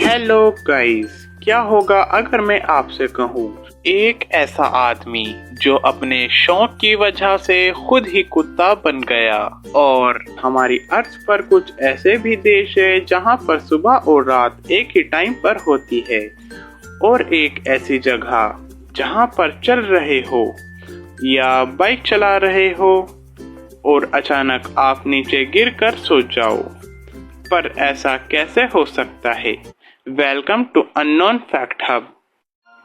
Hello guys, क्या होगा अगर मैं आपसे कहूँ एक ऐसा आदमी जो अपने शौक की वजह से खुद ही कुत्ता बन गया। और हमारी अर्थ पर कुछ ऐसे भी देश है जहाँ पर सुबह और रात एक ही टाइम पर होती है, और एक ऐसी जगह जहाँ पर चल रहे हो या बाइक चला रहे हो और अचानक आप नीचे गिरकर सो जाओ। पर ऐसा कैसे हो सकता है? Welcome to unknown fact hub.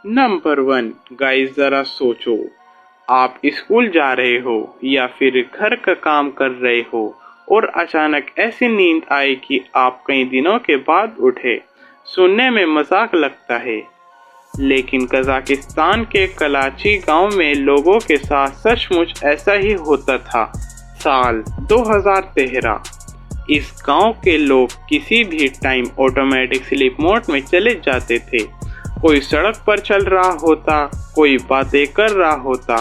Number 1 guys, जरा सोचो, आप स्कूल जा रहे हो या फिर घर का काम कर रहे हो और अचानक ऐसी नींद आए कि आप कई दिनों के बाद उठे। सुनने में मजाक लगता है, लेकिन कजाकिस्तान के कराची गांव में लोगों के साथ सचमुच ऐसा ही होता था। साल 2013। इस गांव के लोग किसी भी टाइम ऑटोमेटिक स्लीप मोड में चले जाते थे। कोई सड़क पर चल रहा होता, कोई बातें कर रहा होता,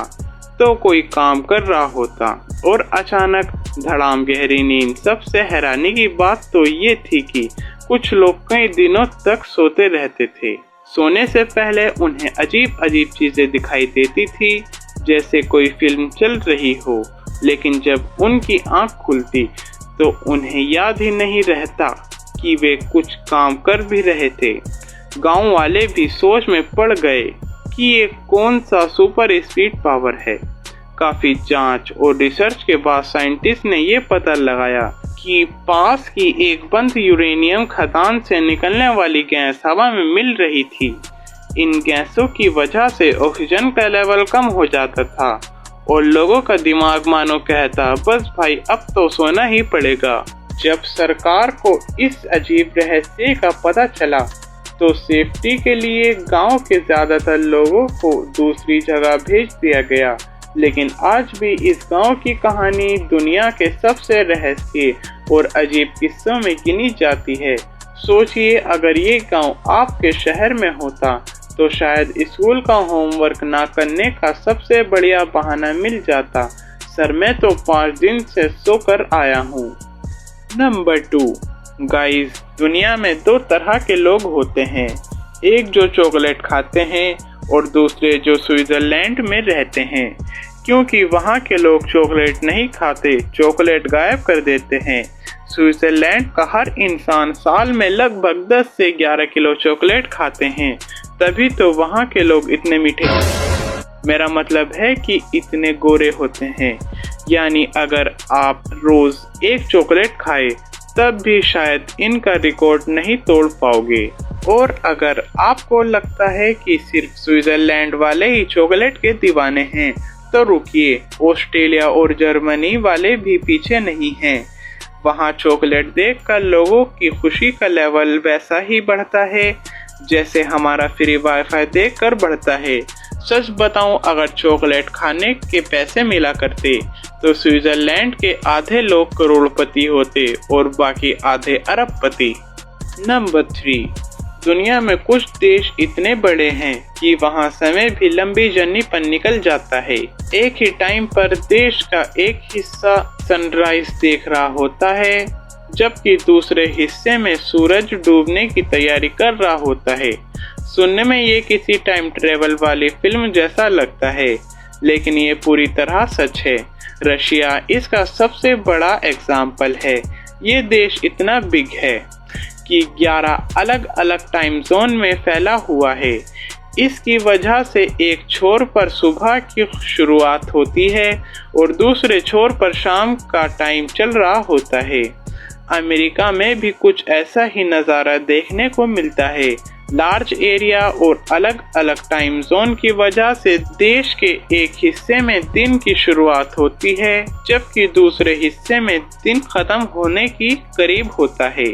तो कोई काम कर रहा होता, और अचानक धड़ाम गहरी नींद। सबसे हैरानी की बात तो ये थी कि कुछ लोग कई दिनों तक सोते रहते थे। सोने से पहले उन्हें अजीब अजीब चीजें दिखाई देती थी, जैसे कोई फिल्म चल रही हो, लेकिन जब उनकी आंख खुलती तो उन्हें याद ही नहीं रहता कि वे कुछ काम कर भी रहे थे। गांव वाले भी सोच में पड़ गए कि ये कौन सा सुपर स्पीड पावर है। काफी जांच और रिसर्च के बाद साइंटिस्ट ने ये पता लगाया कि पास की एक बंद यूरेनियम खदान से निकलने वाली गैस हवा में मिल रही थी। इन गैसों की वजह से ऑक्सीजन का लेवल कम हो जाता था और लोगों का दिमाग मानो कहता, बस भाई अब तो सोना ही पड़ेगा। जब सरकार को इस अजीब रहस्य का पता चला तो सेफ्टी के लिए गांव के ज्यादातर लोगों को दूसरी जगह भेज दिया गया। लेकिन आज भी इस गांव की कहानी दुनिया के सबसे रहस्य और अजीब किस्सों में गिनी जाती है। सोचिए, अगर ये गांव आपके शहर में होता तो शायद स्कूल का होमवर्क ना करने का सबसे बढ़िया बहाना मिल जाता। सर, मैं तो 5 दिन से सोकर आया हूँ। नंबर 2 गाइस, दुनिया में 2 तरह के लोग होते हैं। एक जो चॉकलेट खाते हैं और दूसरे जो स्विट्जरलैंड में रहते हैं, क्योंकि वहाँ के लोग चॉकलेट नहीं खाते, चॉकलेट गायब कर देते हैं। स्विट्जरलैंड का हर इंसान साल में लगभग 10 से 11 किलो चॉकलेट खाते हैं, तभी तो वहाँ के लोग इतने मीठे, मेरा मतलब है कि इतने गोरे होते हैं। यानी अगर आप रोज एक चॉकलेट खाए तब भी शायद इनका रिकॉर्ड नहीं तोड़ पाओगे। और अगर आपको लगता है कि सिर्फ स्विट्जरलैंड वाले ही चॉकलेट के दीवाने हैं, तो रुकिए, ऑस्ट्रेलिया और जर्मनी वाले भी पीछे नहीं हैं। वहाँ चॉकलेट देखकर लोगों की खुशी का लेवल वैसा ही बढ़ता है जैसे हमारा फ्री वाईफाई देखकर बढ़ता है। सच बताऊं, अगर चॉकलेट खाने के पैसे मिला करते तो स्विट्जरलैंड के आधे लोग करोड़पति होते और बाकी आधे अरबपति। नंबर 3 दुनिया में कुछ देश इतने बड़े हैं कि वहाँ समय भी लंबी जर्नी पर निकल जाता है। एक ही टाइम पर देश का एक हिस्सा सनराइज देख रहा होता है, जबकि दूसरे हिस्से में सूरज डूबने की तैयारी कर रहा होता है। सुनने में ये किसी टाइम ट्रेवल वाली फिल्म जैसा लगता है, लेकिन ये पूरी तरह सच है। रशिया इसका सबसे बड़ा एग्जाम्पल है। ये देश इतना बिग है कि 11 अलग अलग टाइम जोन में फैला हुआ है। इसकी वजह से एक छोर पर सुबह की शुरुआत होती है और दूसरे छोर पर शाम का टाइम चल रहा होता है। अमेरिका में भी कुछ ऐसा ही नज़ारा देखने को मिलता है। लार्ज एरिया और अलग अलग टाइम जोन की वजह से देश के एक हिस्से में दिन की शुरुआत होती है, जबकि दूसरे हिस्से में दिन खत्म होने की करीब होता है।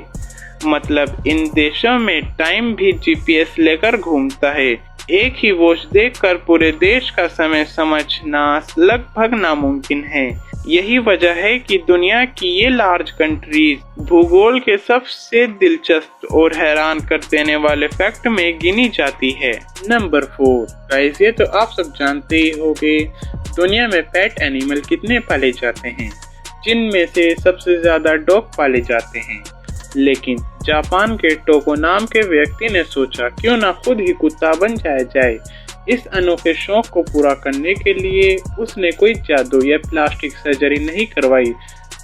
मतलब इन देशों में टाइम भी जीपीएस लेकर घूमता है। एक ही वॉच देखकर पूरे देश का समय समझना लगभग नामुमकिन है। यही वजह है कि दुनिया की ये लार्ज कंट्रीज भूगोल के सबसे दिलचस्प और हैरान कर देने वाले फैक्ट में गिनी जाती है। नंबर 4 गाइस, ये तो आप सब जानते ही होंगे, दुनिया में पेट एनिमल कितने पाले जाते हैं, जिनमें से सबसे ज्यादा डॉग पाले जाते हैं। लेकिन जापान के टोको नाम के व्यक्ति ने सोचा क्यों ना खुद ही कुत्ता बन जाया जाए। इस अनोखे शौक को पूरा करने के लिए उसने कोई जादू या प्लास्टिक सर्जरी नहीं करवाई,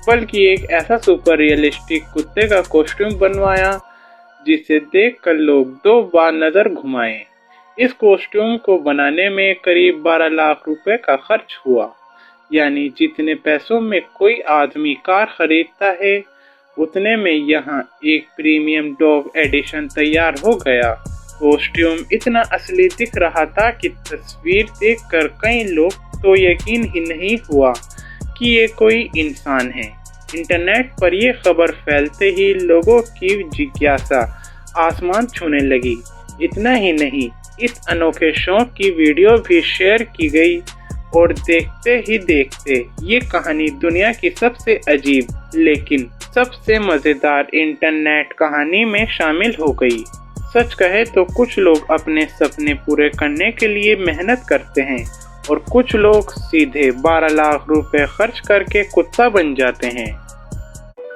बल्कि एक ऐसा सुपर रियलिस्टिक कुत्ते का कॉस्ट्यूम बनवाया जिसे देखकर लोग 2 बार नजर घुमाएं। इस कॉस्ट्यूम को बनाने में करीब 12 लाख रुपए का खर्च हुआ, यानी जितने पैसों में कोई आदमी कार खरीदता है उतने में यहाँ एक प्रीमियम डॉग एडिशन तैयार हो गया। कॉस्ट्यूम इतना असली दिख रहा था कि तस्वीर देखकर कई लोग तो यकीन ही नहीं हुआ कि ये कोई इंसान है। इंटरनेट पर यह खबर फैलते ही लोगों की जिज्ञासा आसमान छूने लगी। इतना ही नहीं, इस अनोखे शौक की वीडियो भी शेयर की गई और देखते ही देखते ये कहानी दुनिया की सबसे अजीब लेकिन सबसे मजेदार इंटरनेट कहानी में शामिल हो गई। सच कहे तो कुछ लोग अपने सपने पूरे करने के लिए मेहनत करते हैं और कुछ लोग सीधे 12 लाख रुपए खर्च करके कुत्ता बन जाते हैं।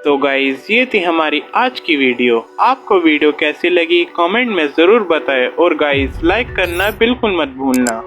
तो गाइज, ये थी हमारी आज की वीडियो। आपको वीडियो कैसी लगी कमेंट में ज़रूर बताएं और गाइज लाइक करना बिल्कुल मत भूलना।